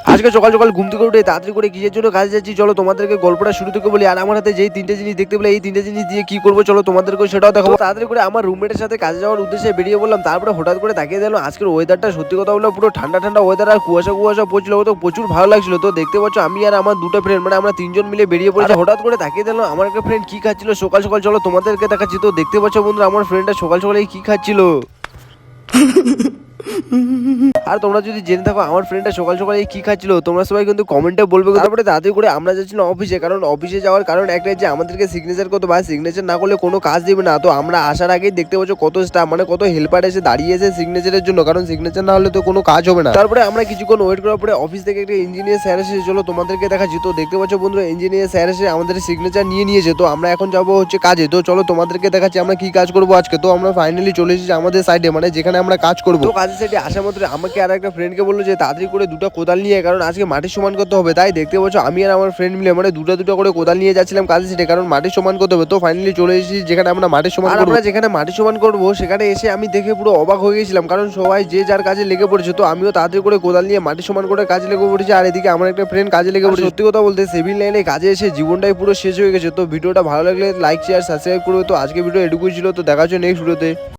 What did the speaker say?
আজকে সকাল সকাল ঘুম থেকে উঠে তাড়াতাড়ি করে কিসের জন্য কাজে যাচ্ছি চলো তোমাদেরকে গল্পটা শুরু থেকে বলি। আর আমার হাতে যেই তিনটে জিনিস দেখতে পেলে এই তিনটে জিনিস দিয়ে কি করবো চলো তোমাদেরকে সেটাও দেখাবো। তাড়াতাড়ি করে আমার রুমমেটের সাথে কাজে যাওয়ার উদ্দেশ্যে বেরিয়ে বললাম। তারপরে হঠাৎ করে তাকিয়ে দিলাম আজকের ওয়েদারটা সত্যি কথা বললো পুরো ঠান্ডা ঠান্ডা ওয়েদার আর কুয়াশা কুয়াশা পড়ছিল, তো প্রচুর ভালো লাগছিল। তো দেখতে পাচ্ছ আমি আর আমার দুটো ফ্রেন্ড মানে আমরা তিনজন মিলে বেরিয়ে পড়েছি। হঠাৎ করে তাকিয়ে দিলাম আমার একটা ফ্রেন্ড কি খাচ্ছিল সকাল সকাল, চলো তোমাদেরকে দেখাচ্ছি। তো দেখতে পাচ্ছ বন্ধুরা আমার ফ্রেন্ডটা সকাল সকালে কি খাচ্ছিল। আর তোমরা যদি জেনে থাকো আমার ফ্রেন্ডটা সকাল সকালে কি খাচ্ছিল তোমরা সবাই কিন্তু কমেন্টে বলবে। তারপরে তাড়াতাড়ি করে আমরা যাচ্ছিলাম অফিসে, কারণ অফিসে যাওয়ার কারণ একটাই যে আমাদেরকে সিগনেচার করতে হয়, সিগনেচার না করলে কোনো কাজ দিবে না। তো আমরা আসার আগেই দেখতে পাচ্ছ কত স্টাফ মানে কত হেল্পার এসে দাঁড়িয়েছে সিগনেচারের জন্য, কারণ সিগনেচার না হলে তো কোনো কাজ হবে না। তারপরে আমরা কিছুক্ষণ ওয়েট করার পরে অফিস থেকে একটা ইঞ্জিনিয়ার স্যার এসে চলো তোমাদেরকে দেখাচ্ছি। তো দেখতে পাচ্ছ বন্ধুরা ইঞ্জিনিয়ার স্যার এসে আমাদের সিগনেচার নিয়ে নিয়েছে। তো আমরা এখন যাবো হচ্ছে কাজে। তো চলো তোমাদেরকে দেখাচ্ছি আমরা কি কাজ করবো আজকে। তো আমরা ফাইনালি চলে এসেছি আমাদের সাইডে মানে যেখানে আমরা কাজ করবো। তো কাজের সাইডে আসা মাত্র আমাকে আর একটা ফ্রেন্ডকে বললো যে তাড়াতাড়ি করে দুটো কোদাল নিয়ে, কারণ আজকে মাটি সমান করতে হবে। তাই দেখতে পাচ্ছ আমি আর আমার ফ্রেন্ড মিলে মানে দুটো করে কোদাল নিয়ে যাচ্ছিলাম কাজে সেটা, কারণ মাটি সমান করতে হবে। তো ফাইনালি চলে এসেছি যেখানে আমরা মাটি সমান করবো। আমরা যেখানে মাটি সমান করবো সেখানে এসে আমি দেখে পুরো অবাক হয়ে গেছিলাম, কারণ সবাই যে যার কাজে লেগে পড়েছে। তো আমিও তাড়াতাড়ি করে কোদাল নিয়ে মাটি সমান করে কাজে লেগে পড়েছি, আর এদিকে আমার একটা ফ্রেন্ড কাজে লেগে পড়েছে। সত্যি কথা বলতে সিভিল লাইনে কাজে এসে জীবনটাই পুরো শেষ হয়ে গেছে। তো ভিডিওটা ভালো লাগলে লাইক শেয়ার সাবস্ক্রাইব করবে। তো আজকে ভিডিও এটুকুই ছিল, তো দেখা হচ্ছে নেক্সট ভিডিওতে।